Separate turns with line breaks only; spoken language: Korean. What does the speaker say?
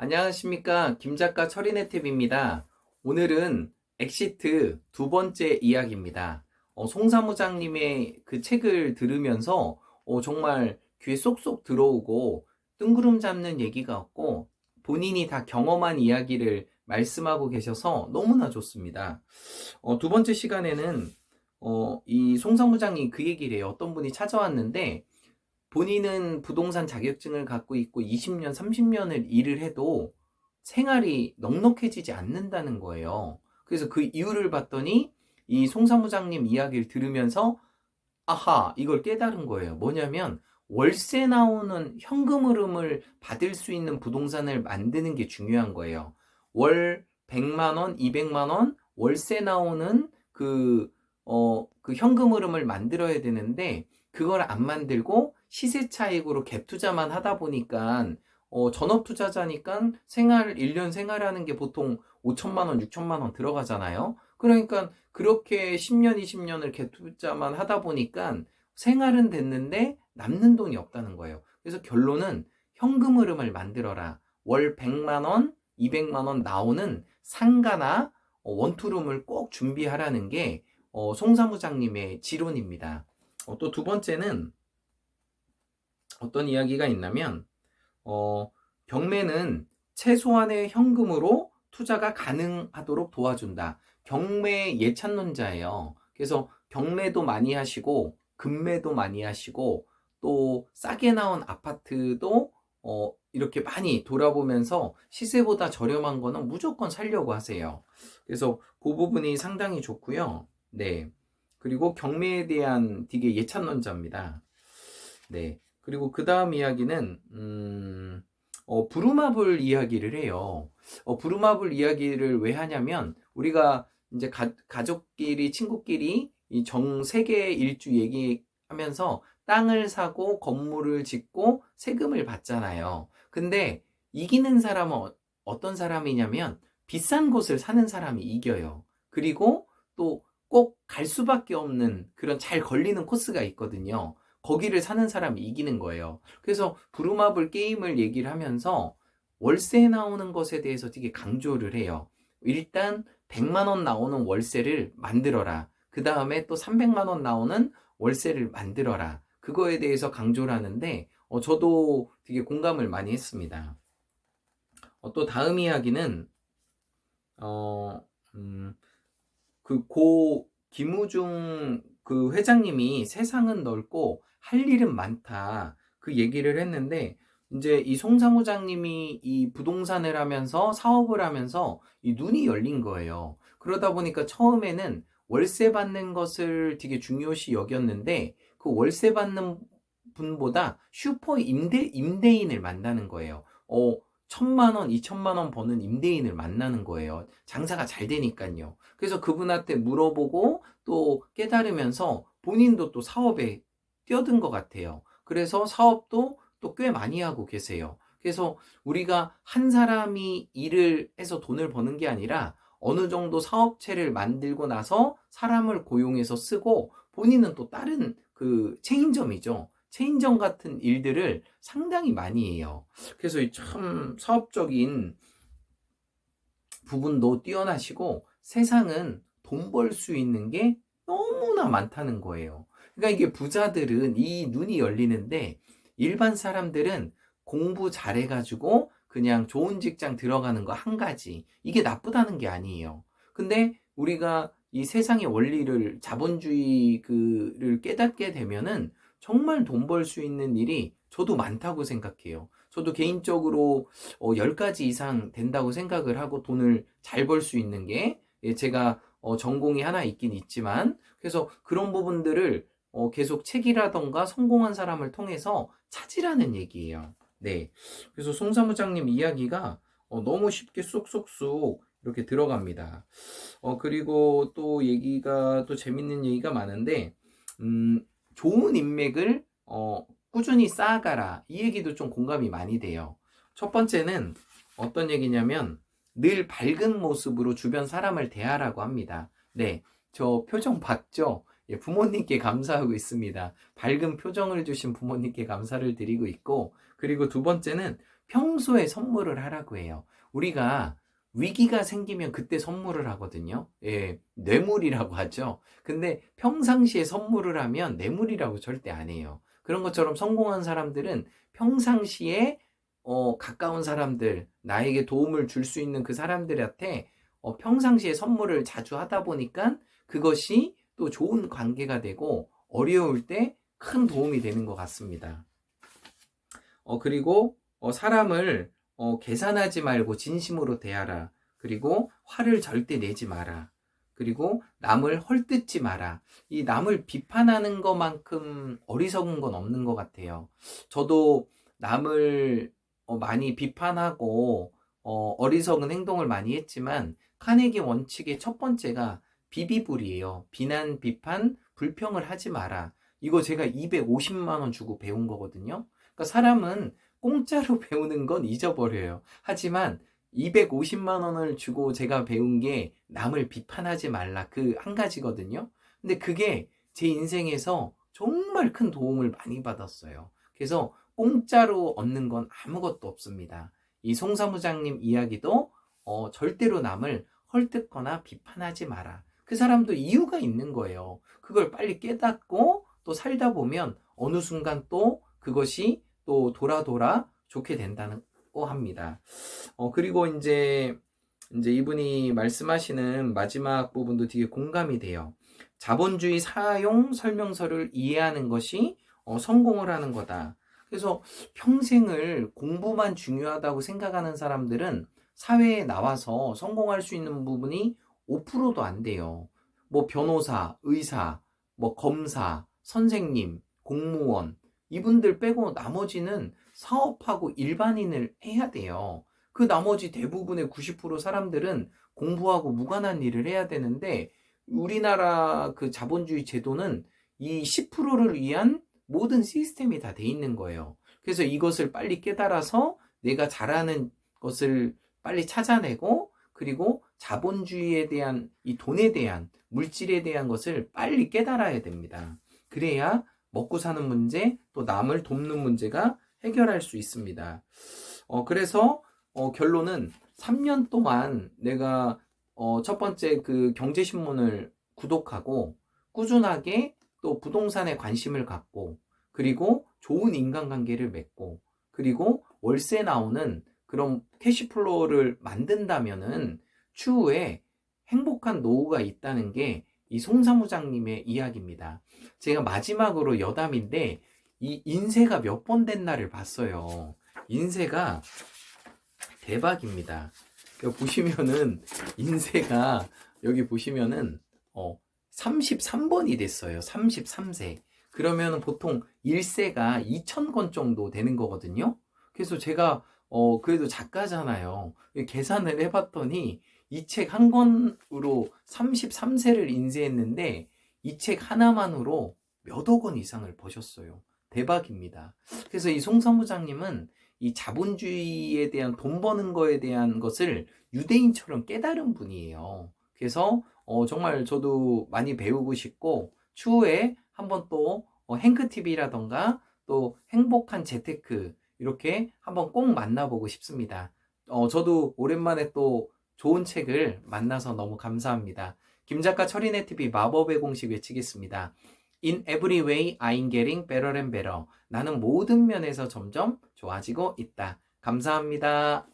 안녕하십니까. 김작가 철인의탭입니다. 오늘은 엑시트 두 번째 이야기입니다. 송 사무장님의 그 책을 들으면서 정말 귀에 쏙쏙 들어오고 뜬구름 잡는 얘기 같고 본인이 다 경험한 이야기를 말씀하고 계셔서 너무나 좋습니다. 두 번째 시간에는 이 송 사무장이 그 얘기를 해요. 어떤 분이 찾아왔는데 본인은 부동산 자격증을 갖고 있고 20년, 30년을 일을 해도 생활이 넉넉해지지 않는다는 거예요. 그래서 그 이유를 봤더니 이 송 사무장님 이야기를 들으면서 아하, 이걸 깨달은 거예요. 뭐냐면 월세 나오는 현금 흐름을 받을 수 있는 부동산을 만드는 게 중요한 거예요. 월 100만 원, 200만 원 월세 나오는 그 현금 흐름을 만들어야 되는데 그걸 안 만들고 시세 차익으로 갭 투자만 하다 보니까 전업 투자자니까 1년 생활하는 게 보통 5천만 원, 6천만 원 들어가잖아요. 그러니까 그렇게 10년, 20년을 갭 투자만 하다 보니까 생활은 됐는데 남는 돈이 없다는 거예요. 그래서 결론은 현금 흐름을 만들어라. 월 100만 원, 200만 원 나오는 상가나 원투룸을 꼭 준비하라는 게 송 사무장님의 지론입니다. 또 두 번째는 어떤 이야기가 있냐면 경매는 최소한의 현금으로 투자가 가능하도록 도와준다. 경매 예찬론자예요. 그래서 경매도 많이 하시고 금매도 많이 하시고 또 싸게 나온 아파트도 이렇게 많이 돌아보면서 시세보다 저렴한 거는 무조건 살려고 하세요. 그래서 그 부분이 상당히 좋고요. 네. 그리고 경매에 대한 되게 예찬론자입니다. 네. 그리고 그 다음 이야기는 부루마블 이야기를 해요. 부루마블 이야기를 왜 하냐면 우리가 이제 가족끼리 친구끼리 이 정세계 일주 얘기하면서 땅을 사고 건물을 짓고 세금을 받잖아요. 근데 이기는 사람은 어떤 사람이냐면 비싼 곳을 사는 사람이 이겨요. 그리고 또 꼭 갈 수밖에 없는 그런 잘 걸리는 코스가 있거든요. 거기를 사는 사람이 이기는 거예요. 그래서 부루마블 게임을 얘기를 하면서 월세 나오는 것에 대해서 되게 강조를 해요. 일단 100만 원 나오는 월세를 만들어라. 그 다음에 또 300만 원 나오는 월세를 만들어라. 그거에 대해서 강조를 하는데 저도 되게 공감을 많이 했습니다. 또 다음 이야기는 고 김우중 그 회장님이 세상은 넓고 할 일은 많다. 그 얘기를 했는데 이제 이 송 사무장님이 이 부동산을 하면서 사업을 하면서 이 눈이 열린 거예요. 그러다 보니까 처음에는 월세 받는 것을 되게 중요시 여겼는데 그 월세 받는 분보다 슈퍼 임대인을 만나는 거예요. 1,000만 원, 2천만 원 버는 임대인을 만나는 거예요. 장사가 잘 되니까요. 그래서 그분한테 물어보고 또 깨달으면서 본인도 또 사업에 뛰어든 것 같아요. 그래서 사업도 또 꽤 많이 하고 계세요. 그래서 우리가 한 사람이 일을 해서 돈을 버는 게 아니라 어느 정도 사업체를 만들고 나서 사람을 고용해서 쓰고 본인은 또 다른 그 체인점이죠. 체인점 같은 일들을 상당히 많이 해요. 그래서 참 사업적인 부분도 뛰어나시고 세상은 돈 벌 수 있는 게 너무나 많다는 거예요. 그러니까 이게 부자들은 이 눈이 열리는데 일반 사람들은 공부 잘해가지고 그냥 좋은 직장 들어가는 거 한 가지. 이게 나쁘다는 게 아니에요. 근데 우리가 이 세상의 원리를 자본주의 그를 깨닫게 되면은 정말 돈 벌 수 있는 일이 저도 많다고 생각해요. 저도 개인적으로 10가지 이상 된다고 생각을 하고 돈을 잘 벌 수 있는 게 제가 전공이 하나 있긴 있지만 그래서 그런 부분들을 계속 책이라던가 성공한 사람을 통해서 찾으라는 얘기예요. 네. 그래서 송 사무장님 이야기가 너무 쉽게 쏙쏙쏙 이렇게 들어갑니다. 그리고 또 얘기가 또 재밌는 얘기가 많은데 좋은 인맥을 꾸준히 쌓아가라. 이 얘기도 좀 공감이 많이 돼요. 첫 번째는 어떤 얘기냐면 늘 밝은 모습으로 주변 사람을 대하라고 합니다. 네, 저 표정 봤죠? 예, 부모님께 감사하고 있습니다. 밝은 표정을 주신 부모님께 감사를 드리고 있고 그리고 두 번째는 평소에 선물을 하라고 해요. 우리가 위기가 생기면 그때 선물을 하거든요. 예, 뇌물이라고 하죠. 근데 평상시에 선물을 하면 뇌물이라고 절대 안 해요. 그런 것처럼 성공한 사람들은 평상시에 가까운 사람들, 나에게 도움을 줄 수 있는 그 사람들한테 평상시에 선물을 자주 하다 보니까 그것이 또 좋은 관계가 되고 어려울 때 큰 도움이 되는 것 같습니다. 그리고 사람을 계산하지 말고 진심으로 대하라. 그리고 화를 절대 내지 마라. 그리고 남을 헐뜯지 마라. 이 남을 비판하는 것만큼 어리석은 건 없는 것 같아요. 저도 남을 많이 비판하고 어리석은 행동을 많이 했지만 카네기 원칙의 첫 번째가 비비불이에요. 비난, 비판, 불평을 하지 마라. 이거 제가 250만 원 주고 배운 거거든요. 그러니까 사람은 공짜로 배우는 건 잊어버려요. 하지만 250만 원을 주고 제가 배운 게 남을 비판하지 말라 그 한 가지거든요. 근데 그게 제 인생에서 정말 큰 도움을 많이 받았어요. 그래서 공짜로 얻는 건 아무것도 없습니다. 이 송사무장님 이야기도 절대로 남을 헐뜯거나 비판하지 마라. 그 사람도 이유가 있는 거예요. 그걸 빨리 깨닫고 또 살다 보면 어느 순간 또 그것이 또 돌아 좋게 된다고 합니다. 그리고 이제 이분이 말씀하시는 마지막 부분도 되게 공감이 돼요. 자본주의 사용 설명서를 이해하는 것이 성공을 하는 거다. 그래서 평생을 공부만 중요하다고 생각하는 사람들은 사회에 나와서 성공할 수 있는 부분이 5%도 안 돼요. 뭐 변호사, 의사, 뭐 검사, 선생님, 공무원 이분들 빼고 나머지는 사업하고 일반인을 해야 돼요. 그 나머지 대부분의 90% 사람들은 공부하고 무관한 일을 해야 되는데 우리나라 그 자본주의 제도는 이 10%를 위한 모든 시스템이 다 돼 있는 거예요. 그래서 이것을 빨리 깨달아서 내가 잘하는 것을 빨리 찾아내고 그리고 자본주의에 대한 이 돈에 대한 물질에 대한 것을 빨리 깨달아야 됩니다. 그래야 먹고 사는 문제 또 남을 돕는 문제가 해결할 수 있습니다. 그래서 결론은 3년 동안 내가 첫 번째 그 경제신문을 구독하고 꾸준하게 또 부동산에 관심을 갖고 그리고 좋은 인간관계를 맺고 그리고 월세 나오는 그런 캐시플로우를 만든다면은 추후에 행복한 노후가 있다는 게 이 송사무장님의 이야기입니다. 제가 마지막으로 여담인데 이 인쇄가 몇 번 된 날을 봤어요. 인쇄가 대박입니다. 여기 보시면은 인쇄가 여기 보시면은 33번이 됐어요. 33세. 그러면 보통 1세가 2,000권 정도 되는 거거든요. 그래서 제가 그래도 작가잖아요. 계산을 해봤더니 이 책 한 권으로 33세를 인쇄했는데 이 책 하나만으로 몇억 원 이상을 버셨어요. 대박입니다. 그래서 이 송사무장님은 이 자본주의에 대한 돈 버는 거에 대한 것을 유대인처럼 깨달은 분이에요. 그래서 정말 저도 많이 배우고 싶고 추후에 한번 또 행크TV라던가 또 행복한 재테크 이렇게 한번 꼭 만나보고 싶습니다. 저도 오랜만에 또 좋은 책을 만나서 너무 감사합니다. 김작가 철인의TV 마법의 공식 외치겠습니다. In every way, I'm getting better and better. 나는 모든 면에서 점점 좋아지고 있다. 감사합니다.